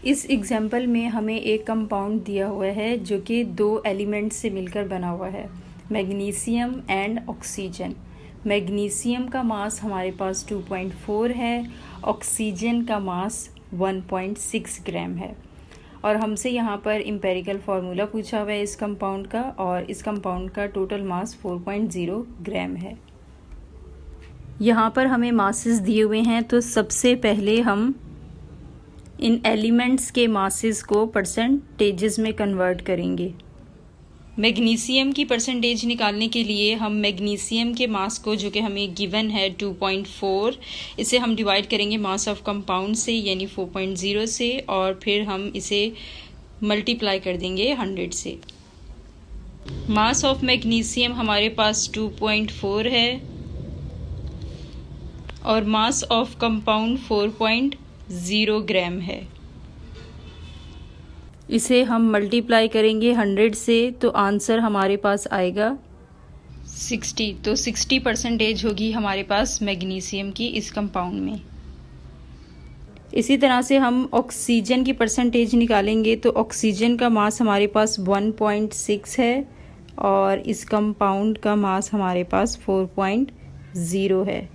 इस एग्जाम्पल में हमें एक कंपाउंड दिया हुआ है जो कि दो एलिमेंट्स से मिलकर बना हुआ है, मैग्नीशियम एंड ऑक्सीजन। मैग्नीशियम का मास हमारे पास 2.4 है, ऑक्सीजन का मास 1.6 ग्राम है। और हमसे यहाँ पर एम्पेरिकल फार्मूला पूछा हुआ है इस कंपाउंड का, और इस कंपाउंड का टोटल मास 4.0 ग्राम है। यहाँ पर हमें मासेस दिए हुए हैं, तो सबसे पहले हम इन एलिमेंट्स के मासेस को परसेंटेजेस में कन्वर्ट करेंगे। मैग्नीशियम की परसेंटेज निकालने के लिए हम मैग्नीशियम के मास को, जो कि हमें गिवन है 2.4, इसे हम डिवाइड करेंगे मास ऑफ कंपाउंड से, यानी 4.0 से, और फिर हम इसे मल्टीप्लाई कर देंगे 100 से। मास ऑफ मैग्नीशियम हमारे पास 2.4 है और मास ऑफ कंपाउंड 4.0 ग्राम है। इसे हम मल्टीप्लाई करेंगे 100 से, तो आंसर हमारे पास आएगा 60। तो 60% होगी हमारे पास मैग्नीशियम की इस कंपाउंड में। इसी तरह से हम ऑक्सीजन की परसेंटेज निकालेंगे, तो ऑक्सीजन का मास हमारे पास 1.6 है और इस कंपाउंड का मास हमारे पास 4.0 है।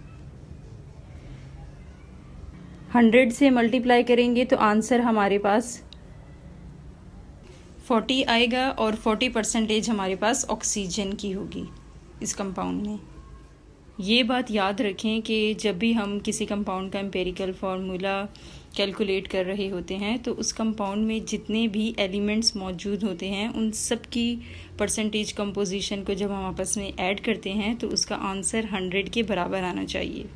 100 से मल्टीप्लाई करेंगे तो आंसर हमारे पास 40 आएगा और 40% हमारे पास ऑक्सीजन की होगी इस कंपाउंड में। ये बात याद रखें कि जब भी हम किसी कंपाउंड का एम्पेरिकल फार्मूला कैलकुलेट कर रहे होते हैं, तो उस कंपाउंड में जितने भी एलिमेंट्स मौजूद होते हैं उन सब की परसेंटेज कंपोजिशन को जब हम आपस में ऐड करते हैं तो उसका आंसर 100 के बराबर आना चाहिए।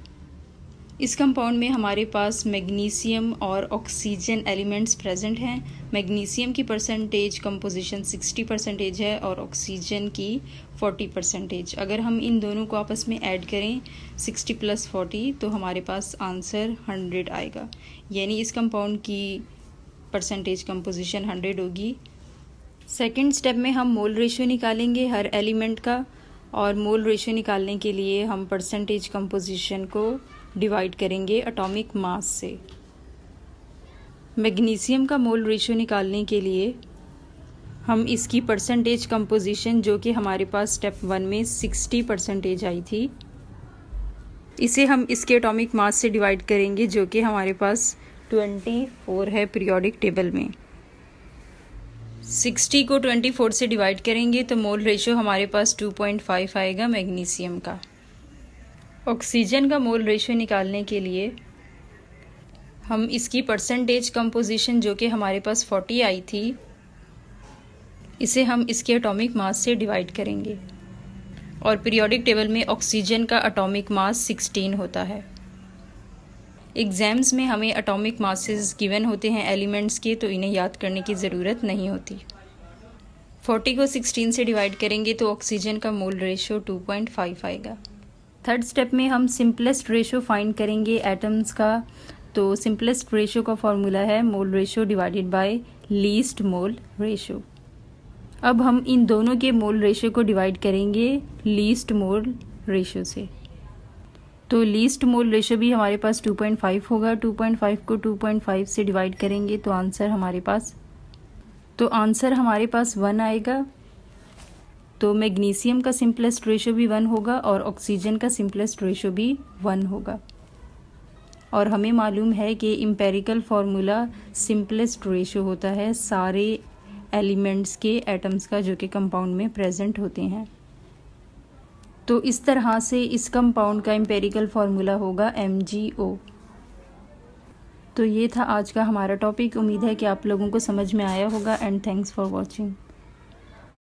इस कंपाउंड में हमारे पास मैग्नीशियम और ऑक्सीजन एलिमेंट्स प्रेजेंट हैं। मैग्नीशियम की परसेंटेज कंपोजिशन 60% है और ऑक्सीजन की 40%। अगर हम इन दोनों को आपस में ऐड करें 60 + 40 तो हमारे पास आंसर 100 आएगा, यानी इस कंपाउंड की परसेंटेज कंपोजिशन 100 होगी। सेकेंड स्टेप में हम मोल रेशियो निकालेंगे हर एलिमेंट का, और मोल रेशियो निकालने के लिए हम परसेंटेज कंपोजिशन को डिवाइड करेंगे एटॉमिक मास से। मैग्नीशियम का मोल रेशियो निकालने के लिए हम इसकी परसेंटेज कंपोजिशन, जो कि हमारे पास स्टेप 1 में 60% आई थी, इसे हम इसके एटॉमिक मास से डिवाइड करेंगे, जो कि हमारे पास 24 है पीरियोडिक टेबल में। 60 को 24 से डिवाइड करेंगे तो मोल रेशियो हमारे पास 2.5 आएगा मैग्नीशियम का। ऑक्सीजन का मोल रेशियो निकालने के लिए हम इसकी परसेंटेज कंपोजिशन, जो कि हमारे पास 40 आई थी, इसे हम इसके एटॉमिक मास से डिवाइड करेंगे, और पीरियोडिक टेबल में ऑक्सीजन का एटॉमिक मास 16 होता है। एग्जाम्स में हमें एटॉमिक मासेस गिवन होते हैं एलिमेंट्स के, तो इन्हें याद करने की ज़रूरत नहीं होती। 40 को 16 से डिवाइड करेंगे तो ऑक्सीजन का मोल रेशियो 2.5 आएगा। थर्ड स्टेप में हम सिंपलेस्ट रेशियो फाइंड करेंगे एटम्स का। तो सिंपलेस्ट रेशियो का फॉर्मूला है mole ratio divided by least mole ratio. अब हम इन दोनों के मोल रेशियो को डिवाइड करेंगे लीस्ट मोल रेशियो से। तो लीस्ट मोल रेशियो भी हमारे पास 2.5 होगा। 2.5 को 2.5 से डिवाइड करेंगे तो आंसर हमारे पास 1 आएगा। तो मैग्नीशियम का सिंपलेस्ट रेशियो भी 1 होगा और ऑक्सीजन का सिंपलेस्ट रेशियो भी 1 होगा। और हमें मालूम है कि एम्पेरिकल फार्मूला सिंपलेस्ट रेशियो होता है सारे एलिमेंट्स के एटम्स का, जो कि कंपाउंड में प्रेजेंट होते हैं। तो इस तरह से इस कंपाउंड का एम्पेरिकल फार्मूला होगा MgO। तो ये था आज का हमारा टॉपिक। उम्मीद है कि आप लोगों को समझ में आया होगा, एंड थैंक्स फॉर वॉचिंग।